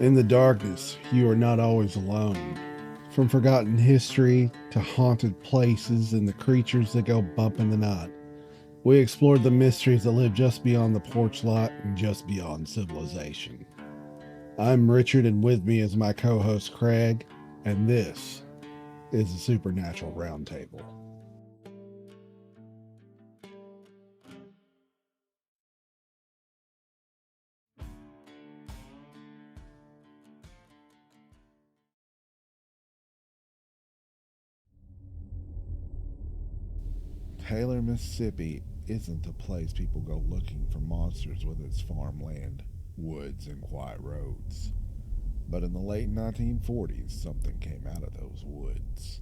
In the darkness, you are not always alone. From forgotten history to haunted places and the creatures that go bump in the night, we explored the mysteries that live just beyond the porch light and just beyond civilization. I'm Richard, and with me is my co host Craig, and this is the Supernatural Roundtable. Taylor, Mississippi isn't a place people go looking for monsters with its farmland, woods, and quiet roads. But in the late 1940s, something came out of those woods.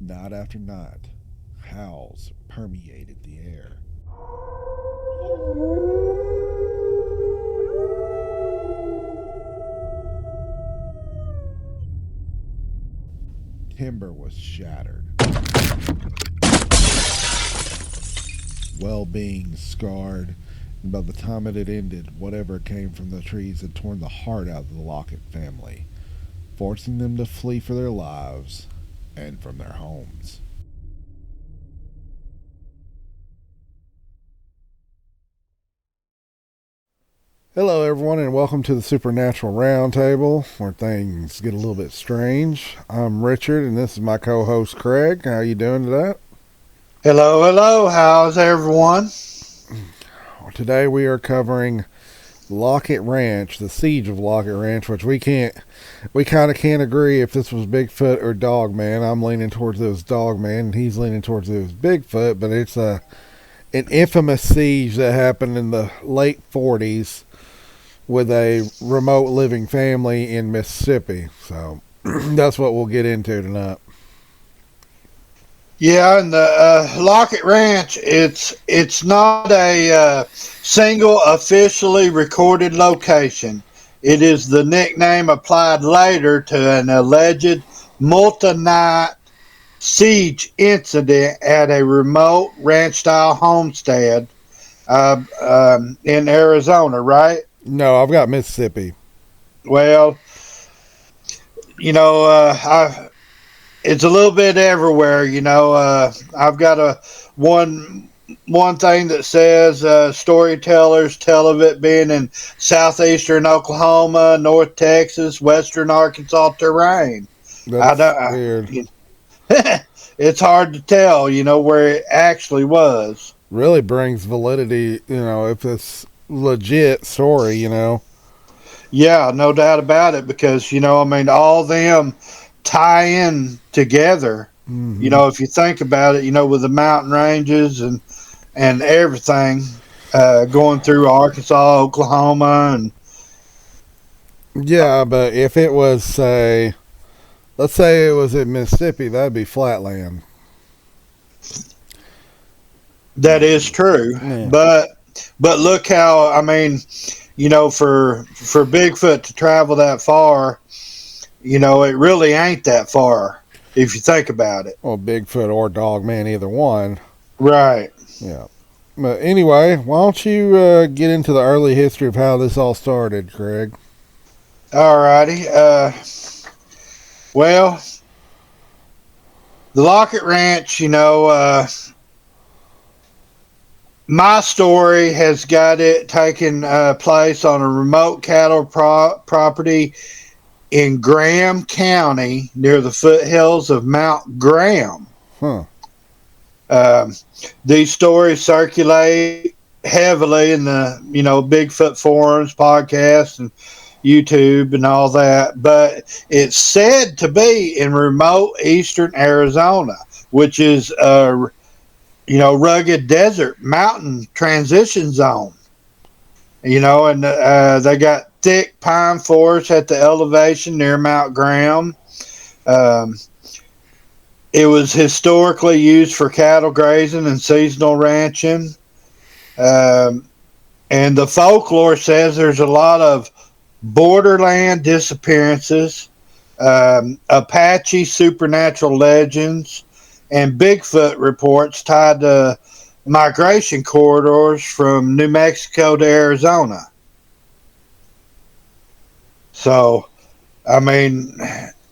Night after night, howls permeated the air. Timber was shattered, well being scarred, and by the time it had ended, whatever came from the trees had torn the heart out of the Lockett family, forcing them to flee for their lives and from their homes. Hello, everyone, and welcome to the Supernatural Roundtable, where things get a little bit strange. I'm Richard, and this is my co-host Craig. How you doing today? Hello, hello. How's everyone? Today we are covering Lockett Ranch, the siege of Lockett Ranch, which we kind of can't agree if this was Bigfoot or Dogman. I'm leaning towards it was Dogman, and he's leaning towards it was Bigfoot, but it's an infamous siege that happened in the late 40s with a remote living family in Mississippi. So that's what we'll get into tonight. Yeah, and the Lockett Ranch, it's not a single officially recorded location. It is the nickname applied later to an alleged multi-night siege incident at a remote ranch-style homestead in Arizona, right? No, I've got Mississippi. Well, it's a little bit everywhere. I've got one thing that says storytellers tell of it being in southeastern Oklahoma, North Texas, western Arkansas terrain. I That's don't. weird. It's hard to tell, where it actually was. Really brings validity, if it's legit story. Yeah, no doubt about it. Because all them tie in together. Mm-hmm. If you think about it, with the mountain ranges and everything going through Arkansas, Oklahoma, and Yeah, but if it was, let's say it was in Mississippi, that'd be flatland. that is true. Yeah. But look how for Bigfoot to travel that far, it really ain't that far if you think about it. Well, Bigfoot or Dogman, either one. Right. Yeah. But anyway, why don't you get into the early history of how this all started, Craig? Alrighty. Well, the Lockett Ranch, my story has got it taking place on a remote cattle property in Graham County near the foothills of Mount Graham. Huh. These stories circulate heavily in the, Bigfoot forums, podcasts, and YouTube and all that. But it's said to be in remote eastern Arizona, which is rugged desert mountain transition zone. And they got thick pine forests at the elevation near Mount Graham. It was historically used for cattle grazing and seasonal ranching. And the folklore says there's a lot of borderland disappearances, Apache supernatural legends, and Bigfoot reports tied to migration corridors from New Mexico to Arizona. So, I mean,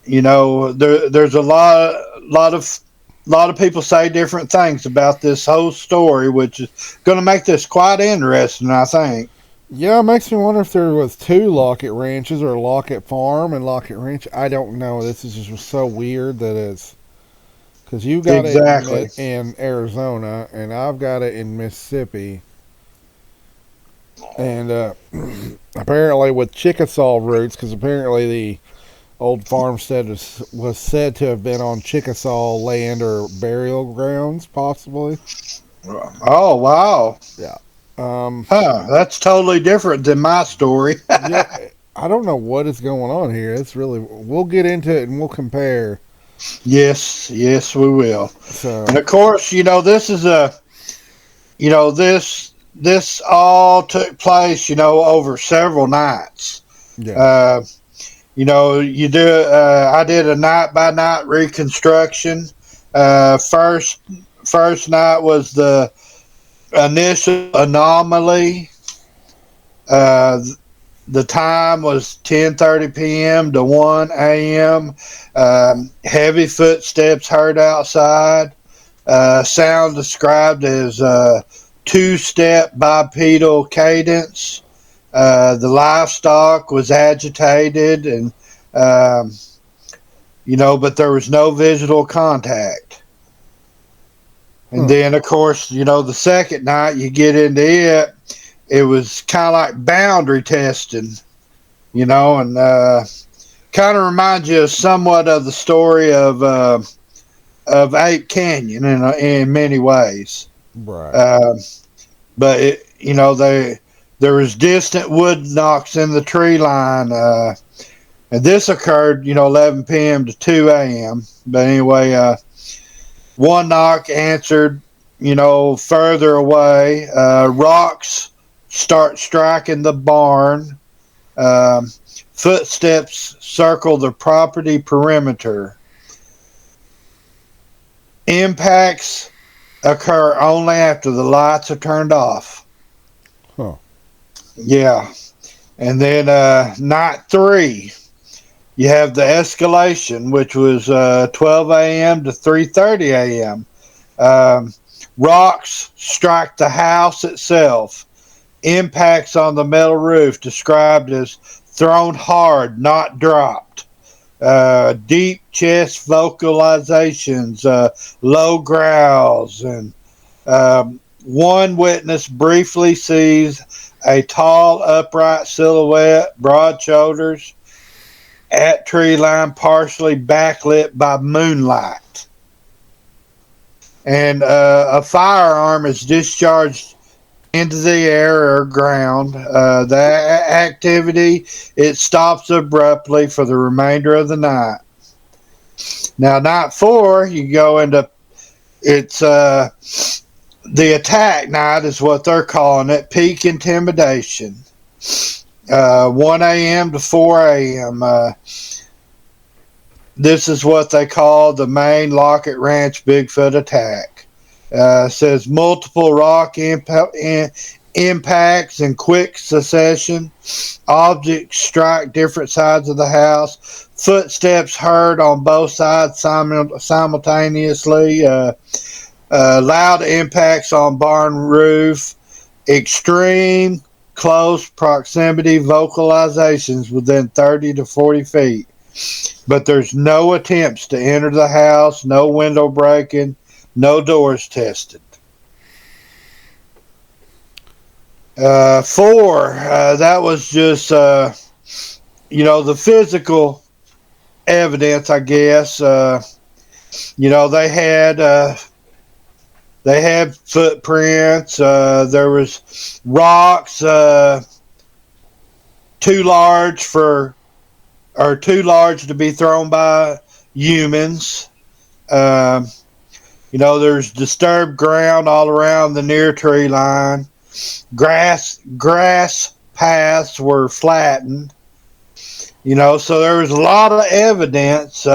there's a lot of people say different things about this whole story, which is going to make this quite interesting, I think. Yeah, it makes me wonder if there was two Lockett Ranches or Lockett Farm and Lockett Ranch. I don't know. This is just so weird that it's because you got it Exactly. in Arizona and I've got it in Mississippi, and apparently with Chickasaw roots, because apparently the old farmstead was said to have been on Chickasaw land or burial grounds, possibly. Oh, wow. Yeah. Um, Huh. That's totally different than my story. yeah, I don't know what is going on here. It's really. We'll get into it and we'll compare. Yes, yes, we will. And So, of course, this all took place, over several nights. yeah. Uh, I did a night by night reconstruction. First night was the initial anomaly. Uh, the time was 10:30 p.m. to 1 a.m. Heavy footsteps heard outside. Sound described as two-step bipedal cadence. The livestock was agitated, and um, but there was no visual contact. And Huh. then, of course, the second night you get into it, it was kind of like boundary testing, and kind of reminds you of somewhat of the story of Ape Canyon in many ways. Right. Uh, but there was distant wood knocks in the tree line, and this occurred 11 p.m. to 2 a.m. But anyway, one knock answered further away. Rocks start striking the barn. Um, Footsteps circle the property perimeter. Impacts occur only after the lights are turned off. Huh. Yeah. And then night 3, you have the escalation, which was 12 a.m. to 3:30 a.m. Um, Rocks strike the house itself. Impacts on the metal roof described as thrown hard, not dropped. Deep chest vocalizations, low growls, and one witness briefly sees a tall, upright silhouette, broad shoulders, at tree line, partially backlit by moonlight. And a firearm is discharged into the air or ground. The activity, it stops abruptly for the remainder of the night. Now, night 4, you go into it's the attack night is what they're calling it. Peak intimidation. 1 a.m. to 4 a.m. This is what they call the main Lockett Ranch Bigfoot attack. Says multiple rock impacts in quick succession. Objects strike different sides of the house. Footsteps heard on both sides simultaneously. Loud impacts on barn roof. Extreme close proximity vocalizations within 30 to 40 feet. But there's no attempts to enter the house, no window breaking, no doors tested. 4, that was just, the physical evidence, I guess. They had footprints. There was rocks, too large to be thrown by humans. There's disturbed ground all around the near tree line. Grass paths were flattened. So there was a lot of evidence,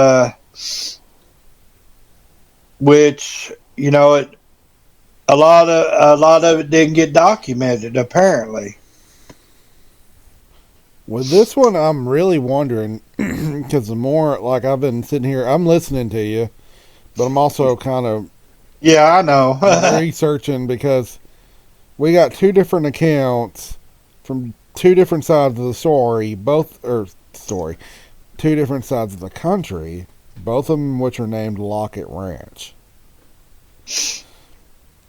which a lot of it didn't get documented, apparently. With this one, I'm really wondering because the more like I've been sitting here, I'm listening to you, but I'm also kind of Yeah, I know. researching because we got two different accounts from two different sides of the story, both or story, two different sides of the country, both of them which are named Lockett Ranch.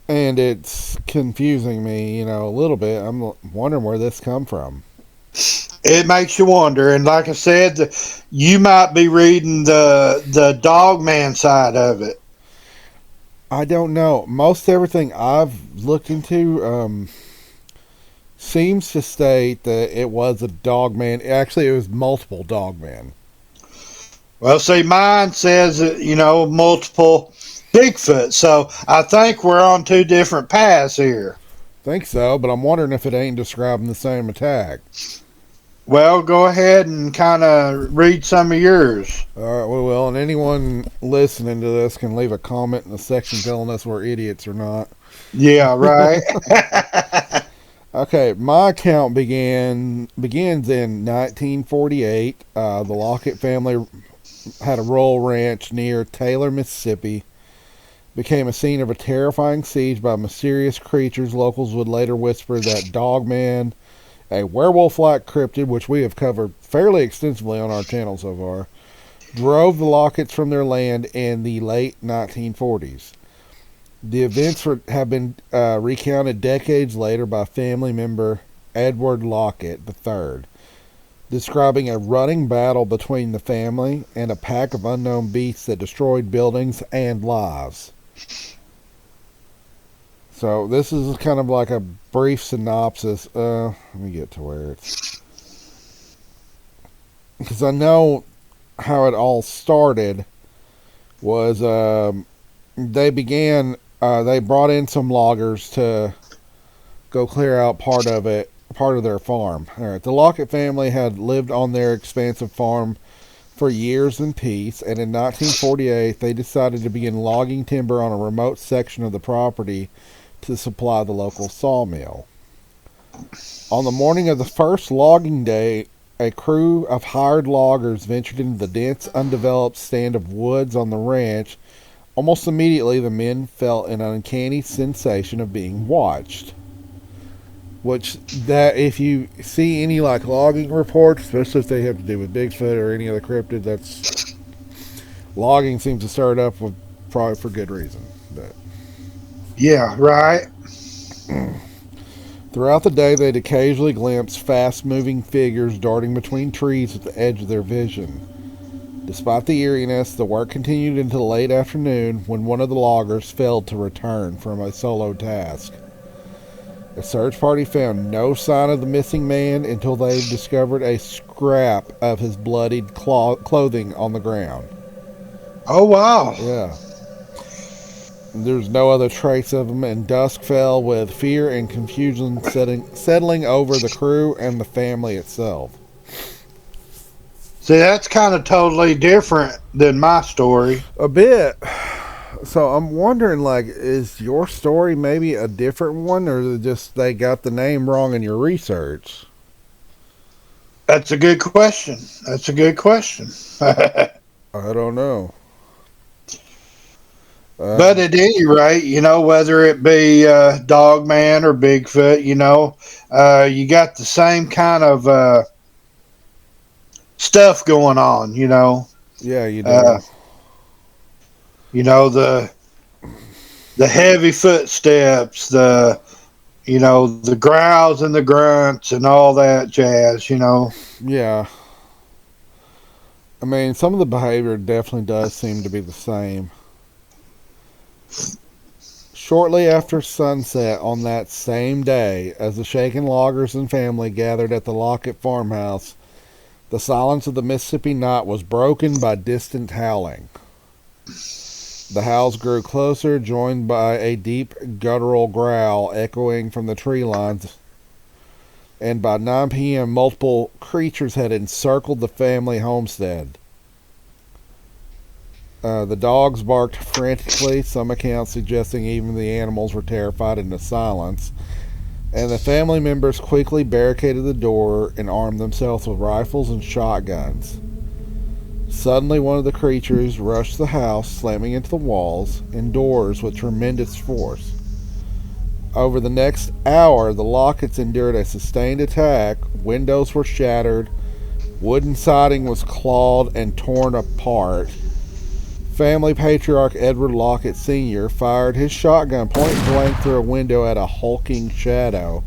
And it's confusing me, a little bit. I'm wondering where this come from. It makes you wonder, and like I said, you might be reading the Dogman side of it. I don't know. Most everything I've looked into seems to state that it was a dogman. Actually, it was multiple dogmen. Well, see, mine says multiple Bigfoot, so I think we're on two different paths here. Think so, but I'm wondering if it ain't describing the same attack. Well, go ahead and kind of read some of yours. All right, we will. And anyone listening to this can leave a comment in the section telling us we're idiots or not. Yeah, right. Okay, my account begins in 1948. The Lockett family had a rural ranch near Taylor, Mississippi. Became a scene of a terrifying siege by mysterious creatures. Locals would later whisper that Dogman, a werewolf-like cryptid, which we have covered fairly extensively on our channel so far, drove the Locketts from their land in the late 1940s. The events have been recounted decades later by family member Edward Lockett III, describing a running battle between the family and a pack of unknown beasts that destroyed buildings and lives. So this is kind of like a brief synopsis. Let me get to where it's... Because I know how it all started was they brought in some loggers to go clear out part of their farm. All right, the Lockett family had lived on their expansive farm for years in peace, and in 1948 they decided to begin logging timber on a remote section of the property to supply the local sawmill. On the morning of the first logging day, a crew of hired loggers ventured into the dense, undeveloped stand of woods on the ranch. Almost immediately, the men felt an uncanny sensation of being watched. Which, that if you see any like logging reports, especially if they have to do with Bigfoot or any other cryptid, that's logging seems to start up with probably for good reason. But Yeah, right. throughout the day, they'd occasionally glimpse fast-moving figures darting between trees at the edge of their vision. Despite the eeriness, the work continued until late afternoon when one of the loggers failed to return from a solo task. A search party found no sign of the missing man until they discovered a scrap of his bloodied clothing on the ground. Oh, wow. Yeah. There's no other trace of him, and dusk fell with fear and confusion settling over the crew and the family itself. See, that's kind of totally different than my story. A bit. So I'm wondering, like, is your story maybe a different one, or is it just they got the name wrong in your research? That's a good question. That's a good question. I don't know. But at any rate, whether it be Dogman or Bigfoot, you got the same kind of stuff going on. Yeah, you do. The heavy footsteps, the growls and the grunts and all that jazz. Yeah. I mean, some of the behavior definitely does seem to be the same. Shortly after sunset on that same day, as the shaken loggers and family gathered at the Lockett farmhouse, the silence of the Mississippi night was broken by distant howling. The howls grew closer, joined by a deep guttural growl echoing from the tree lines, and by 9 p.m. multiple creatures had encircled the family homestead. The dogs barked frantically, some accounts suggesting even the animals were terrified into silence. and the family members quickly barricaded the door and armed themselves with rifles and shotguns. Suddenly, one of the creatures rushed the house, slamming into the walls and doors with tremendous force. Over the next hour, the Locketts endured a sustained attack. Windows were shattered, wooden siding was clawed and torn apart. Family patriarch Edward Lockett Sr. fired his shotgun point blank through a window at a hulking shadow.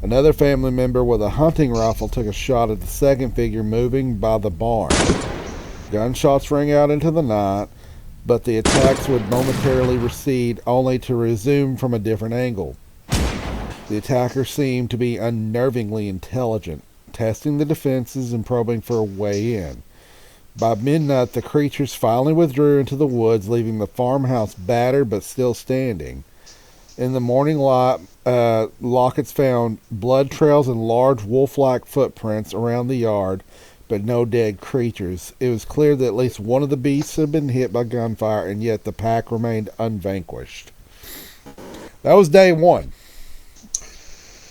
Another family member with a hunting rifle took a shot at the second figure moving by the barn. Gunshots rang out into the night, but the attacks would momentarily recede, only to resume from a different angle. The attackers seemed to be unnervingly intelligent, testing the defenses and probing for a way in. By midnight, the creatures finally withdrew into the woods, leaving the farmhouse battered but still standing. In the morning light, Lockett's found blood trails and large wolf-like footprints around the yard, but no dead creatures. It was clear that at least one of the beasts had been hit by gunfire, and yet the pack remained unvanquished. That was day one.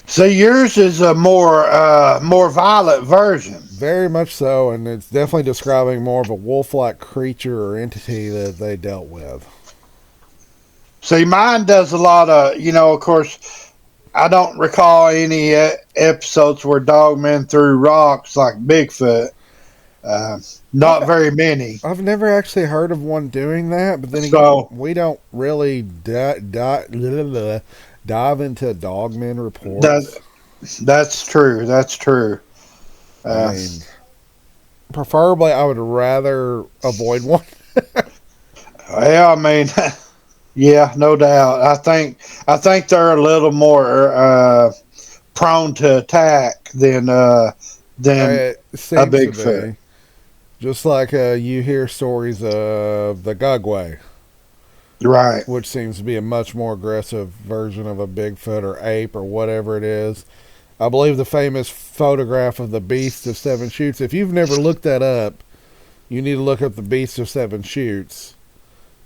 So yours is a more violent version. Very much so, and it's definitely describing more of a wolf-like creature or entity that they dealt with. See, mine does a lot of, of course, I don't recall any episodes where Dogman threw rocks like Bigfoot. Not very many. I've never actually heard of one doing that, but then again, we don't really dive into Dogman reports. That's true. That's true. I mean, preferably, I would rather avoid one. Well, I mean, yeah, no doubt. I think they're a little more prone to attack than a Bigfoot. Just like you hear stories of the Gugway. Right. Which seems to be a much more aggressive version of a Bigfoot or ape or whatever it is. I believe the famous photograph of the Beast of Seven Shoots. If you've never looked that up, you need to look up the Beast of Seven Shoots.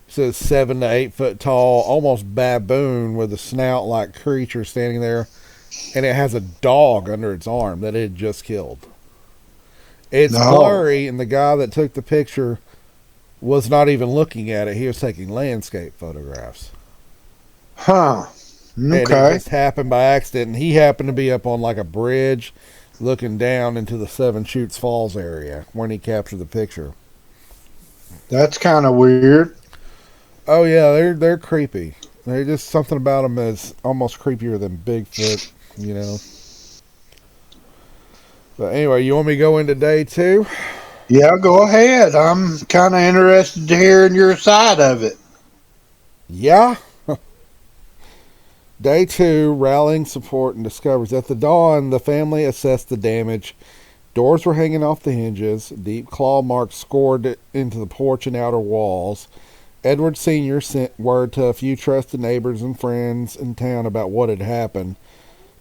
It says 7 to 8 foot tall, almost baboon with a snout-like creature standing there, and it has a dog under its arm that it had just killed. It's blurry, and the guy that took the picture was not even looking at it. He was taking landscape photographs. Huh. Okay. And it just happened by accident. And he happened to be up on like a bridge looking down into the Seven Shoots Falls area when he captured the picture. That's kind of weird. Oh, yeah, they're creepy. There's just something about them that's almost creepier than Bigfoot, you know. But anyway, you want me to go into day two? Yeah, go ahead. I'm kind of interested to hear your side of it. Yeah. Day two, rallying support and discoveries. At the dawn, the family assessed the damage. Doors were hanging off the hinges. Deep claw marks scored into the porch and outer walls. Edward Sr. sent word to a few trusted neighbors and friends in town about what had happened.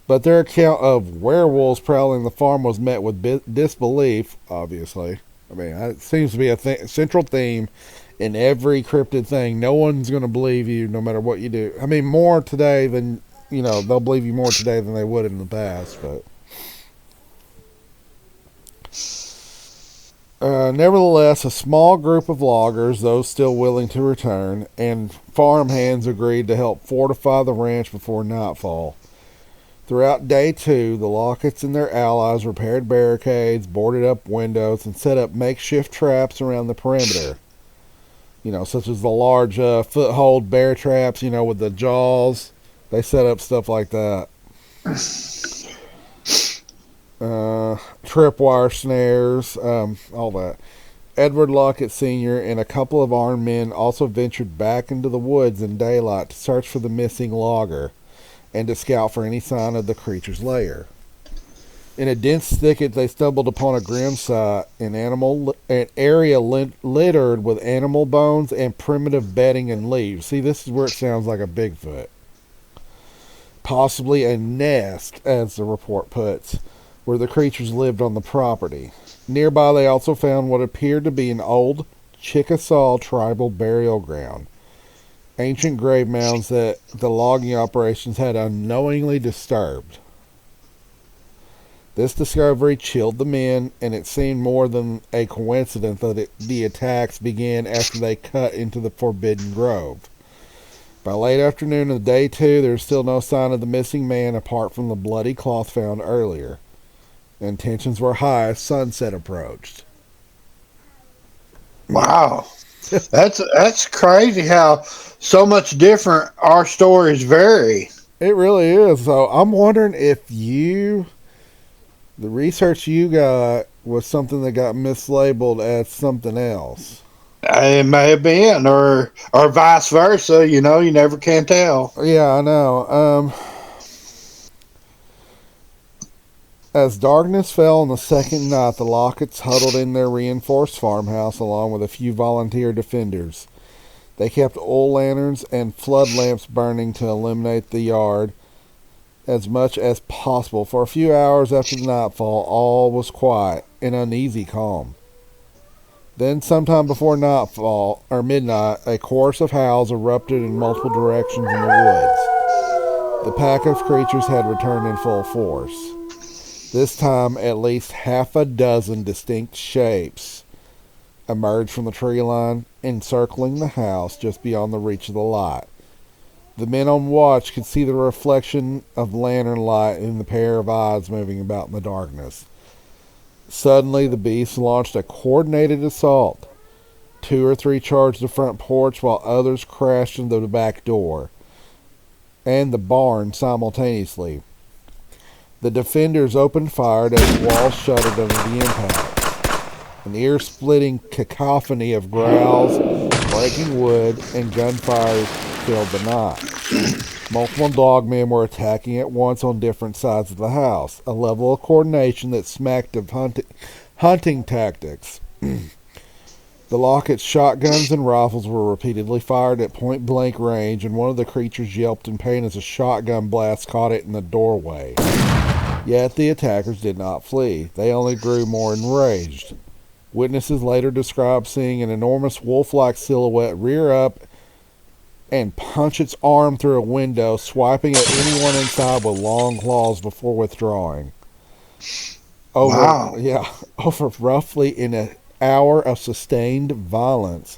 But their account of werewolves prowling the farm was met with disbelief, obviously. I mean, it seems to be a central theme in every cryptid thing. No one's going to believe you no matter what you do. I mean, more today than, they'll believe you more today than they would in the past. But nevertheless, a small group of loggers, those still willing to return, and farm hands agreed to help fortify the ranch before nightfall. Throughout day two, the Locketts and their allies repaired barricades, boarded up windows, and set up makeshift traps around the perimeter. Such as the large foothold bear traps, with the jaws. They set up stuff like that. Tripwire snares, all that. Edward Lockett Sr. and a couple of armed men also ventured back into the woods in daylight to search for the missing logger and to scout for any sign of the creature's lair. In a dense thicket, they stumbled upon a grim sight, an area littered with animal bones and primitive bedding and leaves. See, this is where it sounds like a Bigfoot. Possibly a nest, as the report puts, where the creatures lived on the property. Nearby, they also found what appeared to be an old Chickasaw tribal burial ground. Ancient grave mounds that the logging operations had unknowingly disturbed. This discovery chilled the men, and it seemed more than a coincidence that the attacks began after they cut into the forbidden grove. By late afternoon of day 2, there was still no sign of the missing man apart from the bloody cloth found earlier, and tensions were high as sunset approached. Wow. That's crazy how so much different our stories vary. It really is. So I'm wondering if the research you got was something that got mislabeled as something else. It may have been, or vice versa. You know, you never can tell. Yeah, I know. As darkness fell on the second night, the Locketts huddled in their reinforced farmhouse along with a few volunteer defenders. They kept oil lanterns and flood lamps burning to illuminate the yard as much as possible. For a few hours after the nightfall, all was quiet and uneasy calm. Then, sometime before nightfall, or midnight, a chorus of howls erupted in multiple directions in the woods. The pack of creatures had returned in full force. This time, at least half a dozen distinct shapes emerged from the tree line, encircling the house just beyond the reach of the light. The men on watch could see the reflection of lantern light in the pair of eyes moving about in the darkness. Suddenly, the beasts launched a coordinated assault. 2 or 3 charged the front porch, while others crashed into the back door and the barn simultaneously. The defenders opened fire as the walls shuddered under the impact. An ear-splitting cacophony of growls, breaking wood, and gunfire filled the night. Multiple dogmen were attacking at once on different sides of the house, a level of coordination that smacked of hunting tactics. The Lockett's shotguns and rifles were repeatedly fired at point-blank range, and one of the creatures yelped in pain as a shotgun blast caught it in the doorway. Yet the attackers did not flee. They only grew more enraged. Witnesses later described seeing an enormous wolf-like silhouette rear up and punch its arm through a window, swiping at anyone inside with long claws before withdrawing. Wow. Over roughly an hour of sustained violence,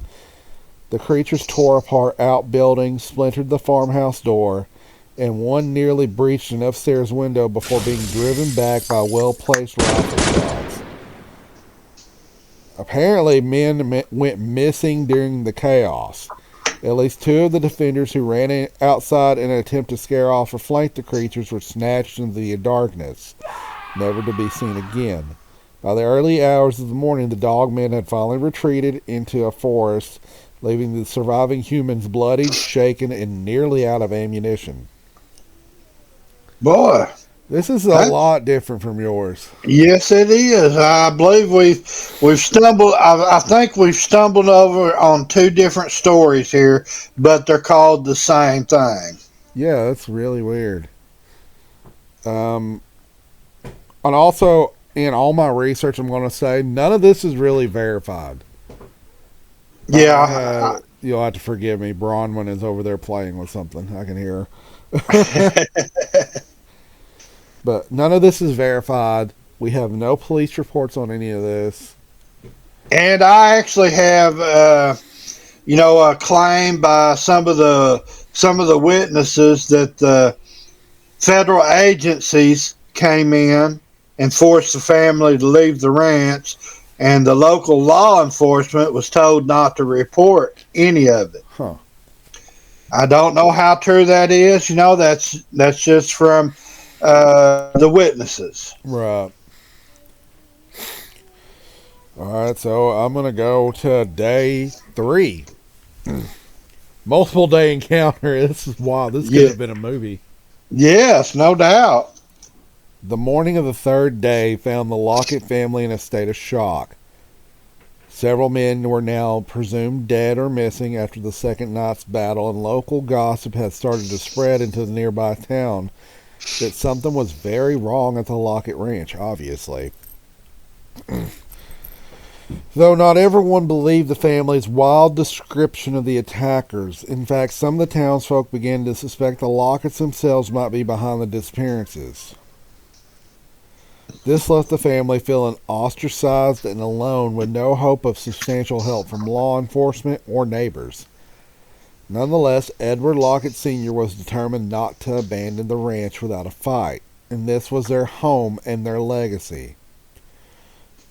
the creatures tore apart outbuildings, splintered the farmhouse door, and one nearly breached an upstairs window before being driven back by well-placed rifle shots. Apparently, men went missing during the chaos. At least 2 of the defenders who ran outside in an attempt to scare off or flank the creatures were snatched into the darkness, never to be seen again. By the early hours of the morning, the dogmen had finally retreated into a forest, leaving the surviving humans bloodied, shaken, and nearly out of ammunition. Boy, this is a lot different from yours. Yes, it is. I believe we've stumbled. I think we've stumbled over on 2 different stories here, but they're called the same thing. Yeah, that's really weird. And also, in all my research, I'm going to say none of this is really verified. Yeah, you'll have to forgive me. Bronwyn is over there playing with something. I can hear her. But none of this is verified. We have no police reports on any of this. And I actually have, a claim by some of the witnesses that the federal agencies came in and forced the family to leave the ranch, and the local law enforcement was told not to report any of it. Huh. I don't know how true that is. That's just from the witnesses. Right. All right, so I'm going to go to day 3. Multiple day encounter. This is wild. This could have been a movie. Yes, no doubt. The morning of the 3rd day found the Lockett family in a state of shock. Several men were now presumed dead or missing after the second night's battle, and local gossip had started to spread into the nearby town that something was very wrong at the Lockett Ranch, obviously. Though not everyone believed the family's wild description of the attackers. In fact, some of the townsfolk began to suspect the Locketts themselves might be behind the disappearances. This left the family feeling ostracized and alone with no hope of substantial help from law enforcement or neighbors. Nonetheless, Edward Lockett Sr. was determined not to abandon the ranch without a fight, and this was their home and their legacy.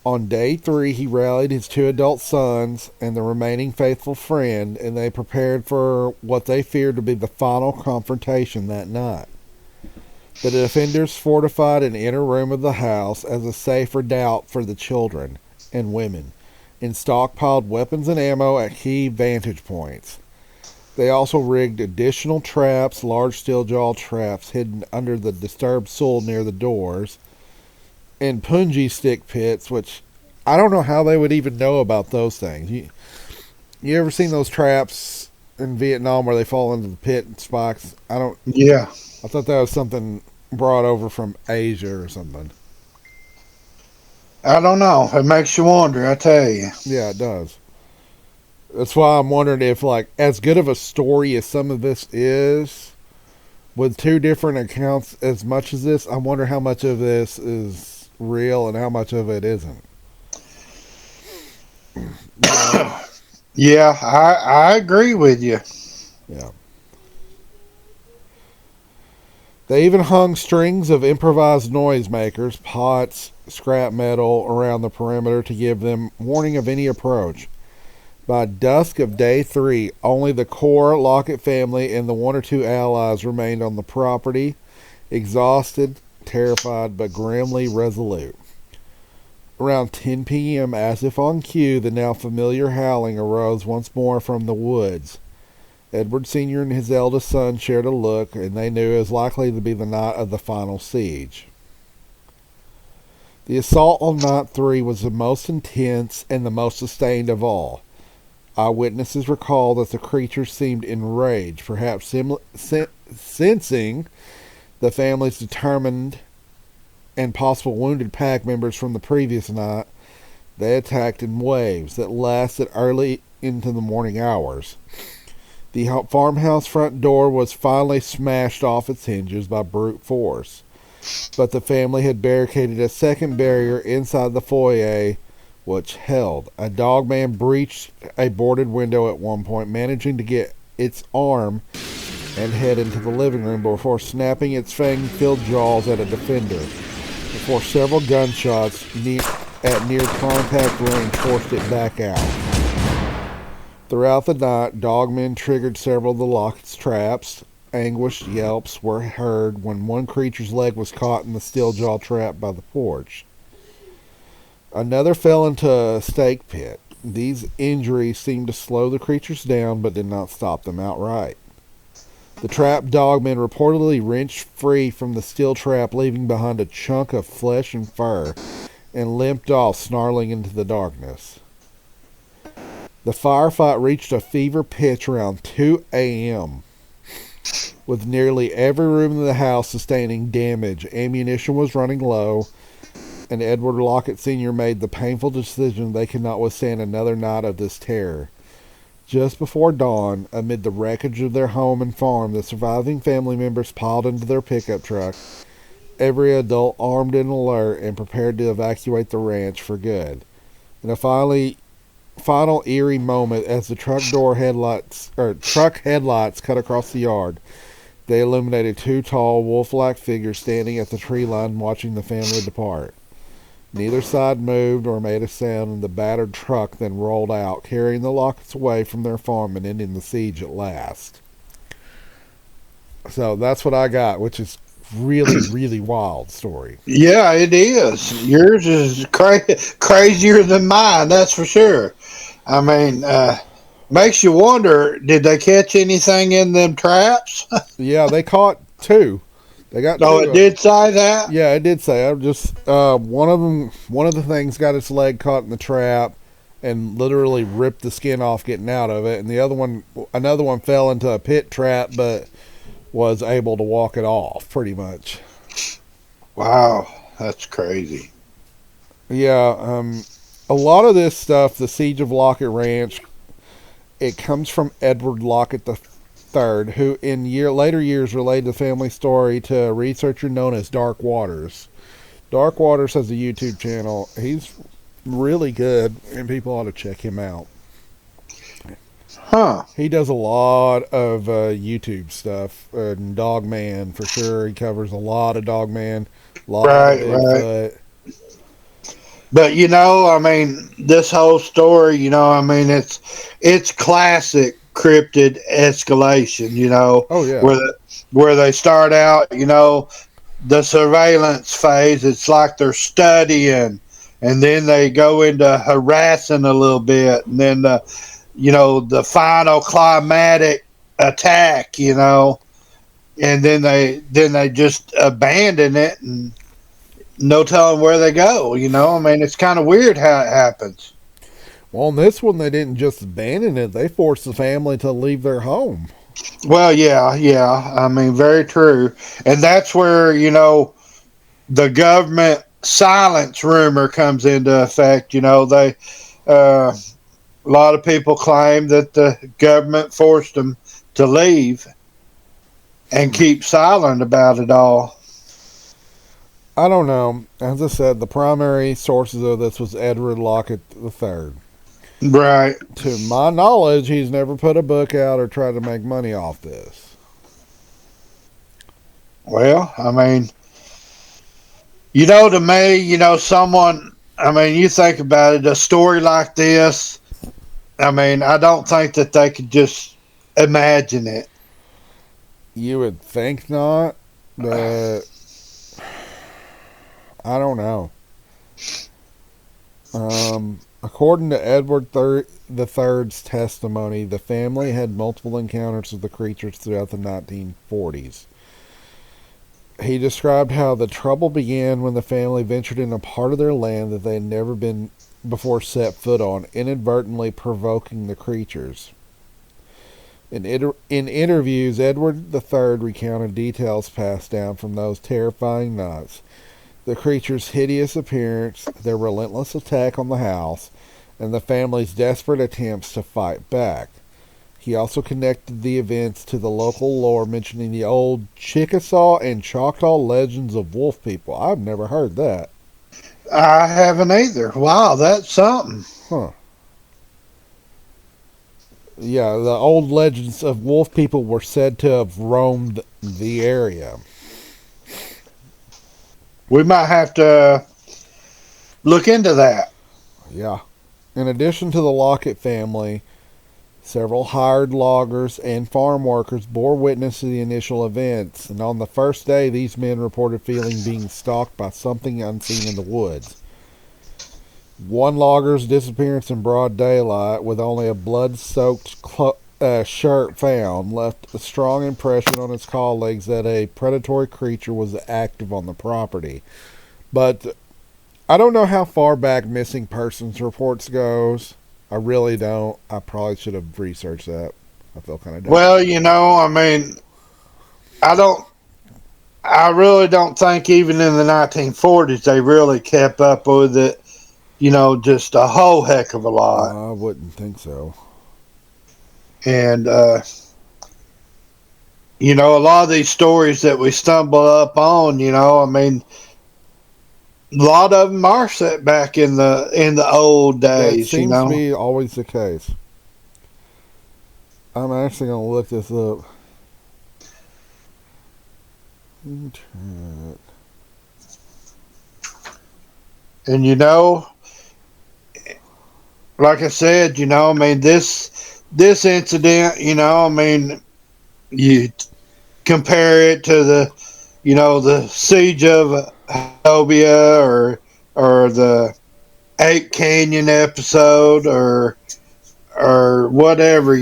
On day 3, he rallied his 2 adult sons and the remaining faithful friend, and they prepared for what they feared to be the final confrontation that night. The defenders fortified an inner room of the house as a safe redoubt for the children and women, and stockpiled weapons and ammo at key vantage points. They also rigged additional traps, large steel jaw traps hidden under the disturbed soil near the doors, and punji stick pits, which I don't know how they would even know about those things. You ever seen those traps in Vietnam where they fall into the pit and spikes? Yeah. I thought that was something brought over from Asia or something. I don't know. It makes you wonder, I tell you. Yeah, it does. That's why I'm wondering if, like, as good of a story as some of this is, with 2 different accounts as much as this, I wonder how much of this is real and how much of it isn't. Yeah, I agree with you. Yeah. They even hung strings of improvised noisemakers, pots, scrap metal around the perimeter to give them warning of any approach. By dusk of day 3, only the core Lockett family and the 1 or 2 allies remained on the property, exhausted, terrified, but grimly resolute. Around 10 p.m., as if on cue, the now familiar howling arose once more from the woods. Edward Sr. and his eldest son shared a look, and they knew it was likely to be the night of the final siege. The assault on night 3 was the most intense and the most sustained of all. Eyewitnesses recall that the creature seemed enraged, perhaps sensing the family's determined and possible wounded pack members from the previous night. They attacked in waves that lasted early into the morning hours. The farmhouse front door was finally smashed off its hinges by brute force, but the family had barricaded a second barrier inside the foyer, which held. A Dogman breached a boarded window at one point, managing to get its arm and head into the living room before snapping its fang-filled jaws at a defender, before several gunshots at near contact range forced it back out. Throughout the night, Dogman triggered several of the Lockett's traps. Anguished yelps were heard when one creature's leg was caught in the steel jaw trap by the porch. Another fell into a stake pit. These injuries seemed to slow the creatures down, but did not stop them outright. The trapped Dogman reportedly wrenched free from the steel trap, leaving behind a chunk of flesh and fur, and limped off, snarling into the darkness. The firefight reached a fever pitch around 2 a.m., with nearly every room in the house sustaining damage. Ammunition was running low, and Edward Lockett Sr. made the painful decision they could not withstand another night of this terror. Just before dawn, amid the wreckage of their home and farm, the surviving family members piled into their pickup truck, every adult armed and alert and prepared to evacuate the ranch for good. In a final eerie moment, as the truck headlights cut across the yard, they illuminated 2 tall, wolf-like figures standing at the tree line watching the family depart. Neither side moved or made a sound, and the battered truck then rolled out, carrying the Locketts away from their farm and ending the siege at last. So that's what I got, which is really, really wild story. Yeah, it is. Yours is crazier than mine, that's for sure. I mean, makes you wonder, did they catch anything in them traps? Yeah, they caught 2. They got 2. No, it did say that? Yeah, it did say. I just one of the things got its leg caught in the trap and literally ripped the skin off getting out of it, and another one fell into a pit trap but was able to walk it off pretty much. Wow, that's crazy. Yeah, a lot of this stuff, the Siege of Lockett Ranch, it comes from Edward Lockett III, who in later years relayed the family story to a researcher known as Dark Waters. Dark Waters has a YouTube channel. He's really good, and people ought to check him out. Huh. He does a lot of YouTube stuff. Dogman, for sure. He covers a lot of Dogman, a lot of Right, right. Bigfoot. But I mean, this whole story, I mean, it's classic cryptid escalation. Oh, yeah. Where they start out, the surveillance phase. It's like they're studying, and then they go into harassing a little bit, and then the final climatic attack. And then they just abandon it and no telling where they go. I mean, it's kind of weird how it happens. Well, on this one, they didn't just abandon it, they forced the family to leave their home. Well, yeah, yeah. I mean, very true. And that's where, the government silence rumor comes into effect. A lot of people claim that the government forced them to leave and keep silent about it all. I don't know. As I said, the primary sources of this was Edward Lockett III. Right. To my knowledge, he's never put a book out or tried to make money off this. Well, I mean, to me, I mean, you think about it, a story like this, I mean, I don't think that they could just imagine it. You would think not, but I don't know. According to Edward the Third's testimony, the family had multiple encounters with the creatures throughout the 1940s. He described how the trouble began when the family ventured in a part of their land that they had never been before set foot on, inadvertently provoking the creatures. In interviews, Edward the Third recounted details passed down from those terrifying nights. The creature's hideous appearance, their relentless attack on the house, and the family's desperate attempts to fight back. He also connected the events to the local lore, mentioning the old Chickasaw and Choctaw legends of wolf people. I've never heard that. I haven't either. Wow, that's something. Huh. Yeah, the old legends of wolf people were said to have roamed the area. We might have to look into that. Yeah. In addition to the Lockett family, several hired loggers and farm workers bore witness to the initial events, and on the first day, these men reported feeling being stalked by something unseen in the woods. One logger's disappearance in broad daylight, with only a blood-soaked shirt found, left a strong impression on his colleagues that a predatory creature was active on the property. But I don't know how far back missing persons reports goes. I really don't. I probably should have researched that. I feel kind of dumb. Well, I mean, I don't. I really don't think even in the 1940s they really kept up with it. Just a whole heck of a lot. I wouldn't think so. And a lot of these stories that we stumble up on, I mean, a lot of them are set back in the old That days. seems to be always the case. I'm actually going to look this up. Internet. And like I said, I mean, this incident, I mean, you compare it to the siege of Hobia or the Ape Canyon episode or whatever,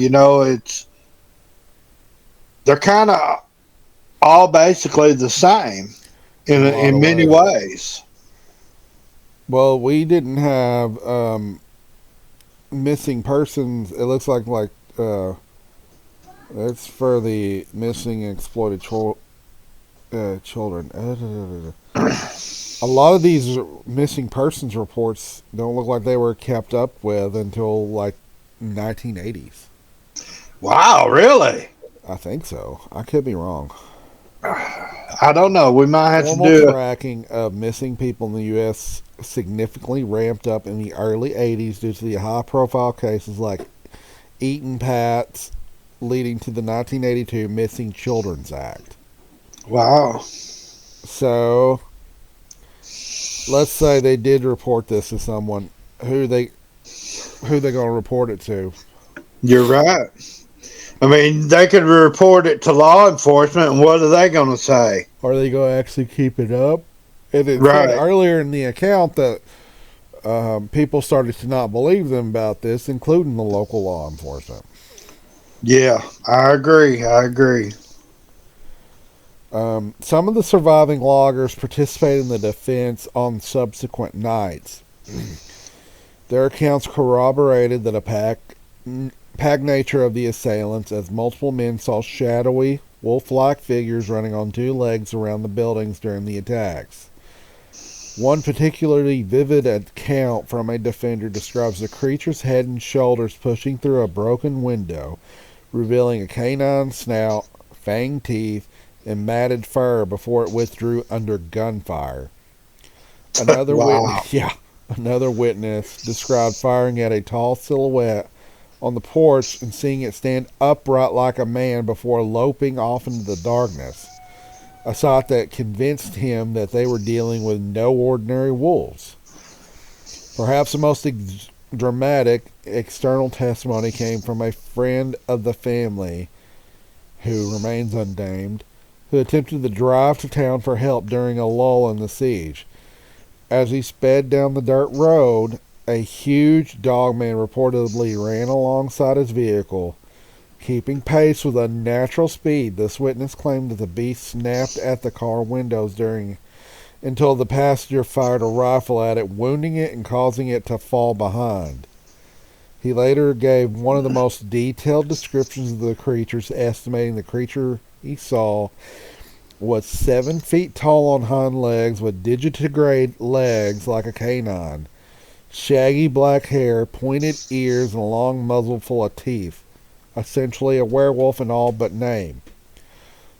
they're kind of all basically the same in many ways. Well, we didn't have missing persons. It looks like that's for the missing and exploited children. A lot of these missing persons reports don't look like they were kept up with until like 1980s. Wow, really? I think so. I could be wrong. I don't know. We might have to Formal do it. tracking of missing people in the U.S. significantly ramped up in the early 80s due to the high profile cases like Eaton Pats, leading to the 1982 Missing Children's Act. Wow. So, let's say they did report this to someone. Who they going to report it to? You're right. I mean, they could report it to law enforcement, and what are they going to say? Are they going to actually keep it up? And it said Right. earlier in the account that people started to not believe them about this, including the local law enforcement. Yeah, I agree. I agree. Some of the surviving loggers participated in the defense on subsequent nights. Their accounts corroborated that pack nature of the assailants, as multiple men saw shadowy, wolf-like figures running on two legs around the buildings during the attacks. One particularly vivid account from a defender describes the creature's head and shoulders pushing through a broken window, revealing a canine snout, fanged teeth, and matted fur before it withdrew under gunfire. Another Wow. witness, yeah, another witness described firing at a tall silhouette on the porch and seeing it stand upright like a man before loping off into the darkness. A sight that convinced him that they were dealing with no ordinary wolves. Perhaps the most dramatic external testimony came from a friend of the family, who remains unnamed, who attempted to drive to town for help during a lull in the siege. As he sped down the dirt road, a huge dogman reportedly ran alongside his vehicle, keeping pace with unnatural speed. This witness claimed that the beast snapped at the car windows until the passenger fired a rifle at it, wounding it and causing it to fall behind. He later gave one of the most detailed descriptions of the creatures, estimating the creature he saw was 7 feet tall on hind legs with digitigrade legs like a canine, shaggy black hair, pointed ears, and a long muzzle full of teeth. Essentially a werewolf in all but name.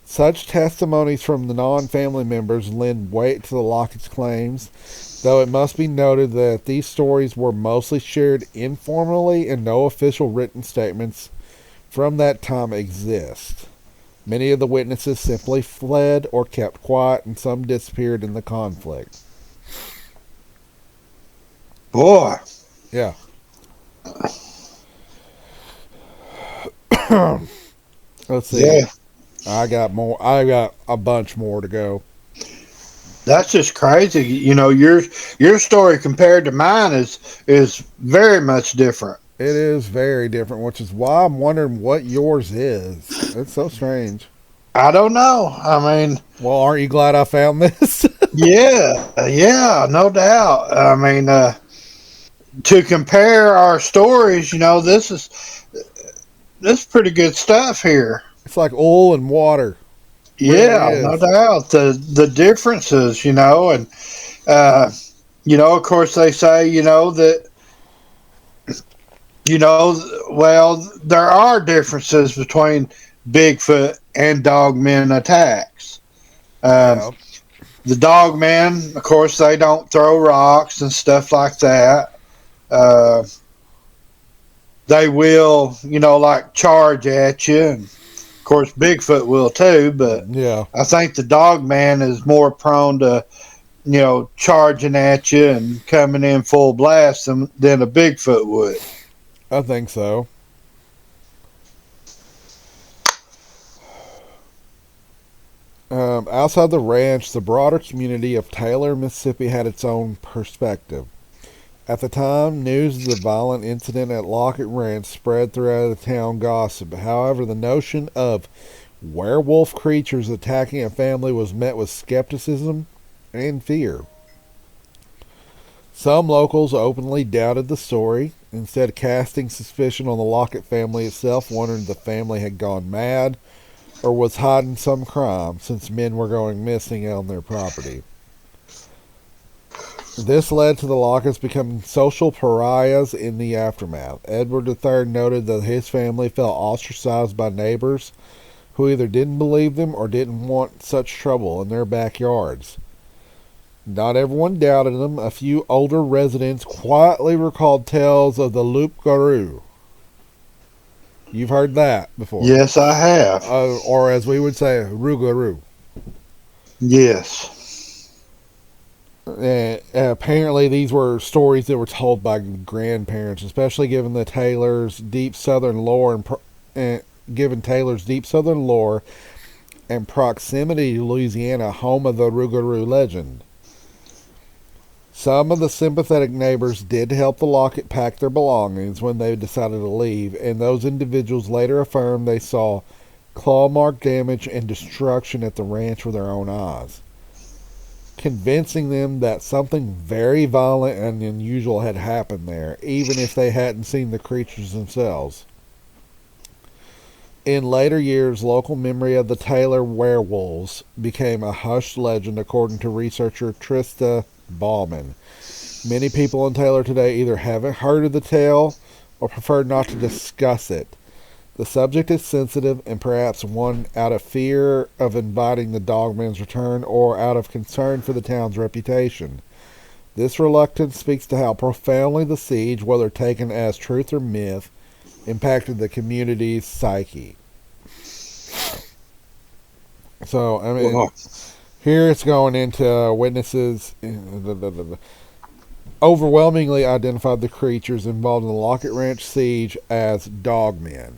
Such testimonies from the non-family members lend weight to the Lockett's claims, though it must be noted that these stories were mostly shared informally and no official written statements from that time exist. Many of the witnesses simply fled or kept quiet, and some disappeared in the conflict. Boy. Yeah. Let's see. Yeah. I got more. I got a bunch more to go. That's just crazy. You know, your story compared to mine is very much different. It is very different, which is why I'm wondering what yours is. It's so strange. I don't know. I mean, Well, aren't you glad I found this? yeah, no doubt. I mean, to compare our stories, you know, this is pretty good stuff here. It's like oil and water. Really Yeah, no is. doubt. The differences, you know, and you know, of course, they say, you know, that you know, well, there are differences between Bigfoot and Dogman attacks. Um, Yeah. the Dogmen, of course, they don't throw rocks and stuff like that. Uh, they will, you know, like charge at you. And of course, Bigfoot will too, but Yeah. I think the Dogman is more prone to, you know, charging at you and coming in full blast than a Bigfoot would. I think so. Outside the ranch, the broader community of Taylor, Mississippi had its own perspective. At the time, news of the violent incident at Lockett Ranch spread throughout the town gossip. However, the notion of werewolf creatures attacking a family was met with skepticism and fear. Some locals openly doubted the story, instead casting suspicion on the Lockett family itself, wondering if the family had gone mad or was hiding some crime, since men were going missing on their property. This led to the Locketts becoming social pariahs in the aftermath. Edward III noted that his family felt ostracized by neighbors who either didn't believe them or didn't want such trouble in their backyards. Not everyone doubted them. A few older residents quietly recalled tales of the loup-garou. You've heard that before. Yes, I have. Or as we would say, rougarou. Yes. Apparently, these were stories that were told by grandparents, especially given the Taylor's deep southern lore and proximity to Louisiana, home of the rougarou legend. Some of the sympathetic neighbors did help the Lockett pack their belongings when they decided to leave, and those individuals later affirmed they saw claw mark damage and destruction at the ranch with their own eyes, convincing them that something very violent and unusual had happened there, even if they hadn't seen the creatures themselves. In later years, local memory of the Taylor werewolves became a hushed legend, according to researcher Trista Bauman. Many people in Taylor today either haven't heard of the tale or prefer not to discuss it. The subject is sensitive, and perhaps one out of fear of inviting the Dogman's return or out of concern for the town's reputation. This reluctance speaks to how profoundly the siege, whether taken as truth or myth, impacted the community's psyche. So, I mean, here it's going into witnesses overwhelmingly identified the creatures involved in the Lockett Ranch siege as dogmen.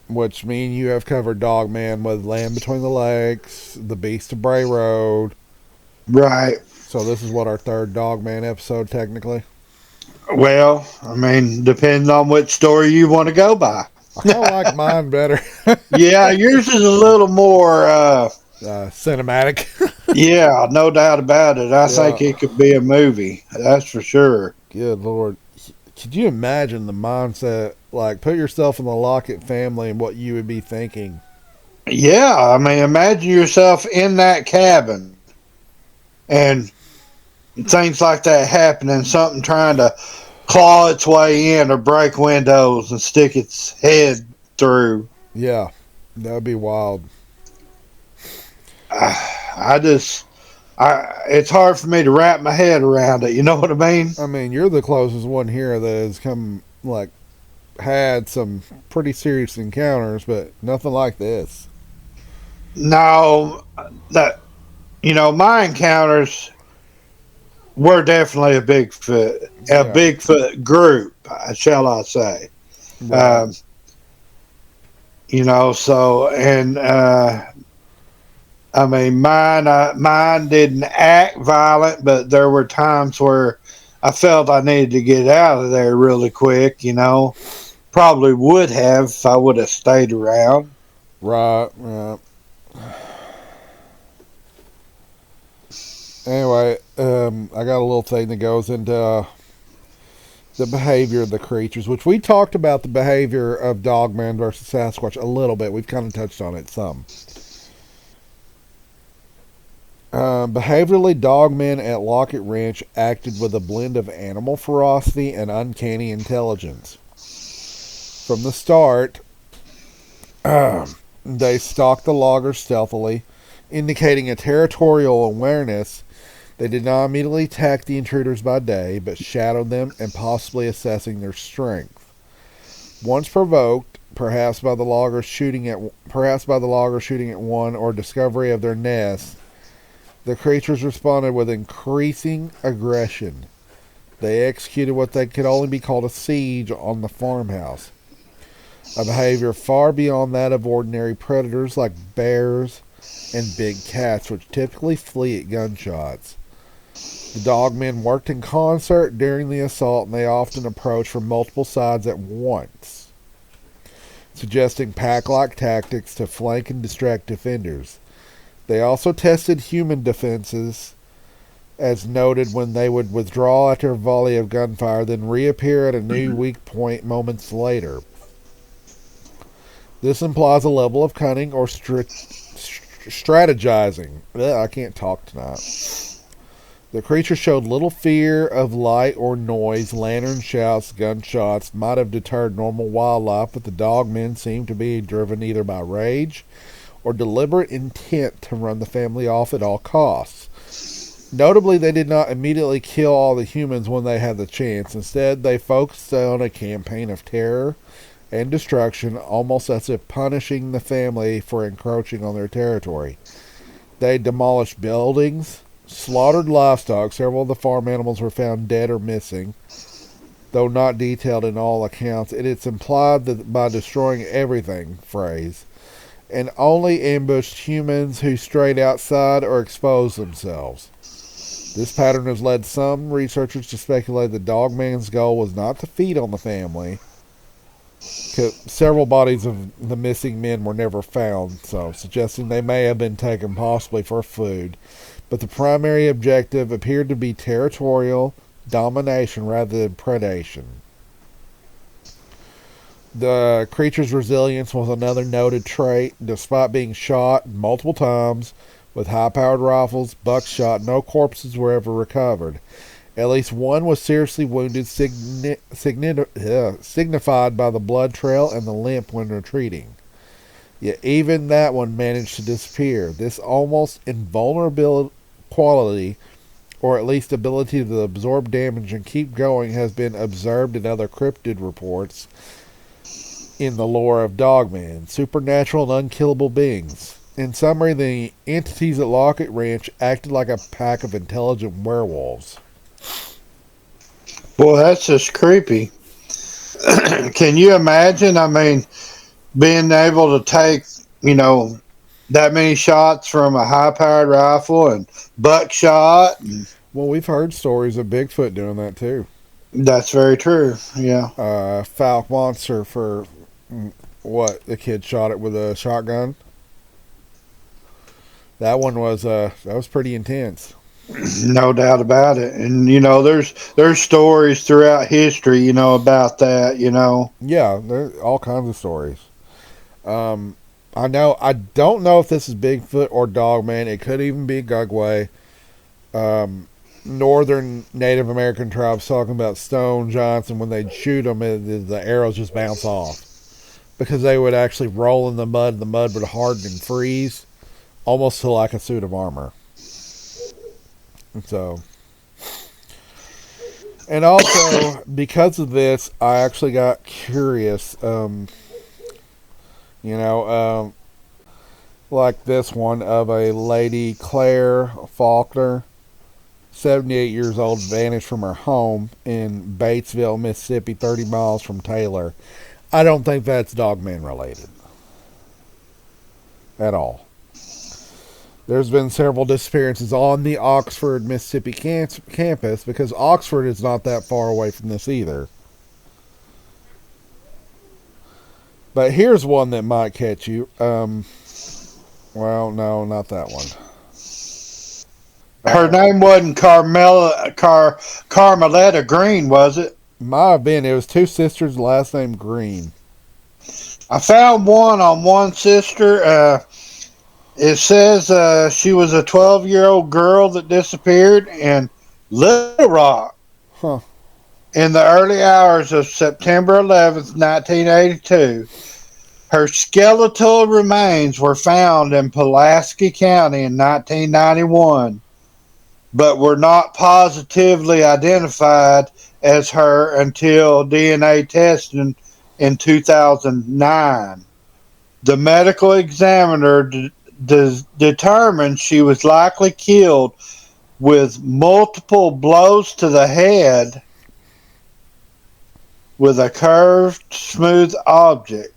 Which mean you have covered Dogman with Land Between the Lakes, The Beast of Bray Road. Right. So this is what, our third Dogman episode, technically? Well, I mean, depending on which story you want to go by. I kind of like mine better. Yeah, yours is a little more cinematic. Yeah, no doubt about it. I think it could be a movie. That's for sure. Good Lord. Could you imagine the mindset? Like, put yourself in the Lockett family and what you would be thinking. Yeah, I mean, imagine yourself in that cabin and things like that happening, something trying to claw its way in or break windows and stick its head through. Yeah, that would be wild. It's hard for me to wrap my head around it. You know what I mean? I mean, you're the closest one here that has had some pretty serious encounters, but nothing like this. No, my encounters were definitely a Bigfoot group, shall I say. Right. I mean, mine didn't act violent, but there were times where I felt I needed to get out of there really quick, Probably would have if I would have stayed around. Right. Anyway, I got a little thing that goes into the behavior of the creatures, which we talked about the behavior of Dogman versus Sasquatch a little bit. We've kind of touched on it some. Behaviorally, Dogmen at Lockett Ranch acted with a blend of animal ferocity and uncanny intelligence. From the start, they stalked the loggers stealthily, indicating a territorial awareness. They did not immediately attack the intruders by day, but shadowed them and possibly assessing their strength. Once provoked, perhaps by the loggers shooting at one or discovery of their nest, the creatures responded with increasing aggression. They executed what they could only be called a siege on the farmhouse, a behavior far beyond that of ordinary predators like bears and big cats, which typically flee at gunshots. The Dogmen worked in concert during the assault, and they often approached from multiple sides at once, suggesting pack-like tactics to flank and distract defenders. They also tested human defenses, as noted, when they would withdraw after a volley of gunfire, then reappear at a new weak point moments later. This implies a level of cunning or strategizing. I can't talk tonight. The creature showed little fear of light or noise. Lantern shouts, gunshots might have deterred normal wildlife, but the dogmen seemed to be driven either by rage or deliberate intent to run the family off at all costs. Notably, they did not immediately kill all the humans when they had the chance. Instead, they focused on a campaign of terror and destruction, almost as if punishing the family for encroaching on their territory. They demolished buildings, slaughtered livestock. Several of the farm animals were found dead or missing, though not detailed in all accounts. It is implied that by destroying everything, phrase, and only ambushed humans who strayed outside or exposed themselves. This pattern has led some researchers to speculate the Dogman's goal was not to feed on the family. Several bodies of the missing men were never found, so suggesting they may have been taken possibly for food. But the primary objective appeared to be territorial domination rather than predation. The creature's resilience was another noted trait. Despite being shot multiple times with high-powered rifles, buckshot, no corpses were ever recovered. At least one was seriously wounded, signified by the blood trail and the limp when retreating. Yet even that one managed to disappear. This almost invulnerable quality, or at least ability to absorb damage and keep going, has been observed in other cryptid reports in the lore of Dogman, supernatural and unkillable beings. In summary, the entities at Lockett Ranch acted like a pack of intelligent werewolves. Well, that's just creepy. Can you imagine? I mean, being able to take, that many shots from a high-powered rifle and buckshot. Well, we've heard stories of Bigfoot doing that too. That's very true. Yeah. Falk Monster for what? The kid shot it with a shotgun. That one was that was pretty intense. No doubt about it. And there's stories throughout history, about that. Yeah, there's all kinds of stories. I don't know if this is Bigfoot or Dogman. It could even be Gugway. Northern Native American tribes talking about stone giants, and when they'd shoot them, the arrows just bounce off because they would actually roll in the mud, and the mud would harden and freeze, almost to like a suit of armor. So, and also because of this, I actually got curious. Like this one of a lady, Claire Folklore, 78 years old, vanished from her home in Batesville, Mississippi, 30 miles from Taylor. I don't think that's Dogman related at all. There's been several disappearances on the Oxford, Mississippi campus because Oxford is not that far away from this either. But here's one that might catch you. Well, no, not that one. Her name wasn't Carmeletta Green, was it? Might have been. It was two sisters, last name Green. I found one on one sister. It says she was a 12-year-old girl that disappeared in Little Rock in the early hours of September 11th, 1982. Her skeletal remains were found in Pulaski County in 1991, but were not positively identified as her until DNA testing in 2009. The medical examiner determined she was likely killed with multiple blows to the head with a curved, smooth object.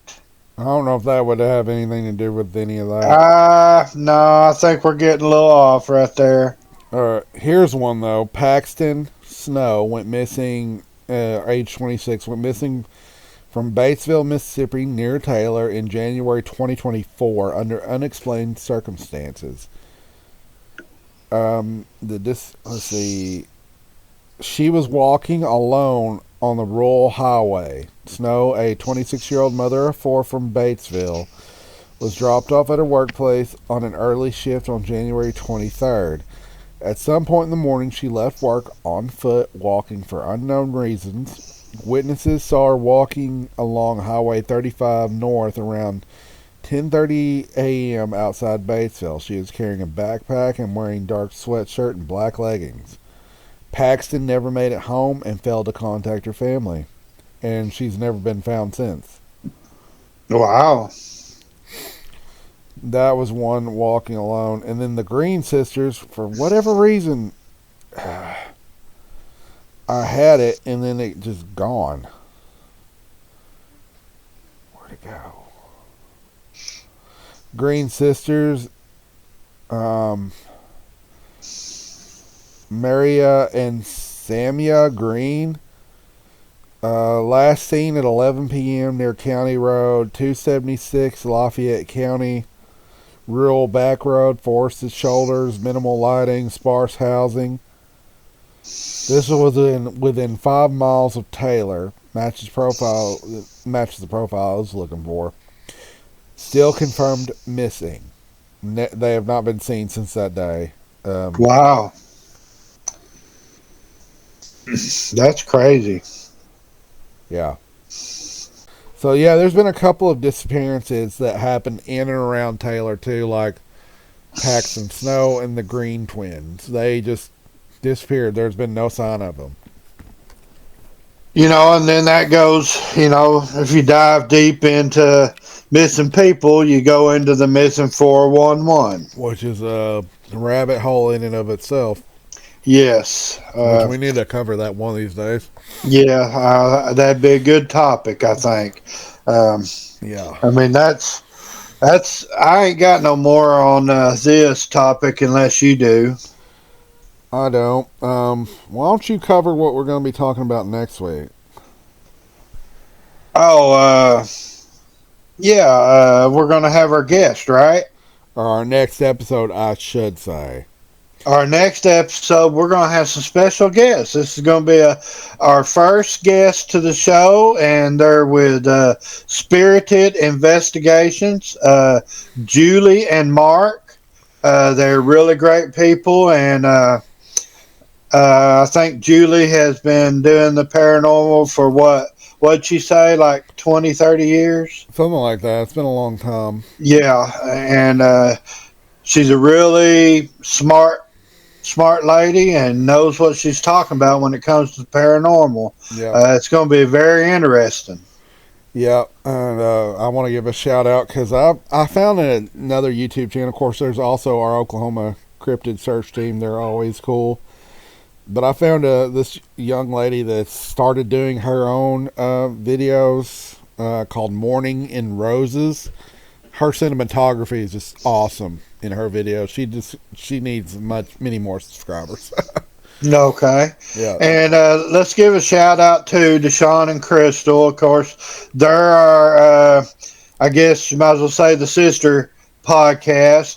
I don't know if that would have anything to do with any of that. No, I think we're getting a little off right there. Here's one, though. Paxton Snow went missing, age 26, went missing from Batesville, Mississippi, near Taylor in January 2024 under unexplained circumstances. Let's see. She was walking alone on the rural highway. Snow, a 26-year-old mother of four from Batesville, was dropped off at her workplace on an early shift on January 23rd. At some point in the morning, she left work on foot, walking for unknown reasons. Witnesses saw her walking along Highway 35 north around 10:30 a.m. outside Batesville. She was carrying a backpack and wearing dark sweatshirt and black leggings. Paxton never made it home and failed to contact her family, and she's never been found since. Wow. That was one walking alone. And then the Green sisters, for whatever reason, I had it and then it just gone. Where'd it go? Green sisters, Maria and Samia Green, last seen at 11 p.m. near County Road 276, Lafayette County. Rural back road, forested shoulders, minimal lighting, sparse housing. This was within 5 miles of Taylor. Matches the profile I was looking for. Still confirmed missing. They have not been seen since that day. Wow. That's crazy. Yeah. So yeah, there's been a couple of disappearances that happened in and around Taylor too, like Paxton Snow and the Green twins. They just disappeared. There's been no sign of them. And then that goes, if you dive deep into missing people, you go into the missing 411. Which is a rabbit hole in and of itself. Yes. Which we need to cover that one of these days. Yeah, that'd be a good topic, I think. Yeah. I mean, that's. I ain't got no more on this topic unless you do. I don't. Why don't you cover what we're going to be talking about next week? Oh, we're going to have our guest, right? Or our next episode, I should say. Our next episode, we're going to have some special guests. This is going to be our first guest to the show, and they're with Spirited Investigations, Julie and Mark. They're really great people, and I think Julie has been doing the paranormal for what'd she say, like 20, 30 years? Something like that. It's been a long time. Yeah, and she's a really smart lady and knows what she's talking about when it comes to paranormal. Yeah. It's going to be very interesting. Yeah, and I want to give a shout out because I found another YouTube channel. Of course, there's also our Oklahoma Cryptid search team. They're always cool. But I found this young lady that started doing her own videos called Morning in Roses. Her cinematography is just awesome in her videos. She needs many more subscribers. Okay. Yeah. And let's give a shout out to Deshaun and Crystal. Of course, there are, I guess you might as well say, the sister podcast.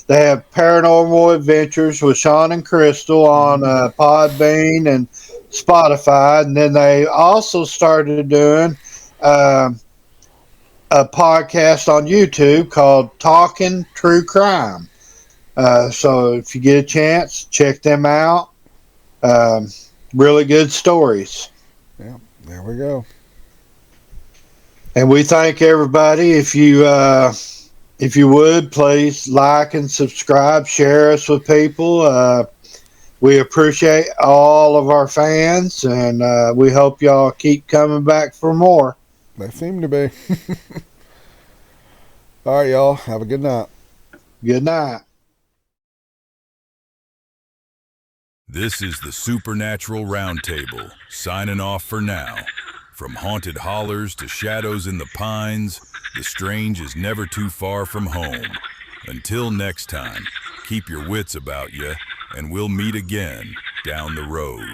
They have Paranormal Adventures with Sean and Crystal on Podbean and Spotify. And then they also started doing a podcast on YouTube called Talking True Crime. So if you get a chance, check them out. Really good stories. Yeah, there we go. And we thank everybody. If you would, please like and subscribe, share us with people. We appreciate all of our fans, and we hope y'all keep coming back for more. They seem to be. All right, y'all. Have a good night. Good night. This is the Supernatural Roundtable, signing off for now. From haunted hollers to shadows in the pines, the strange is never too far from home. Until next time, keep your wits about you, and we'll meet again down the road.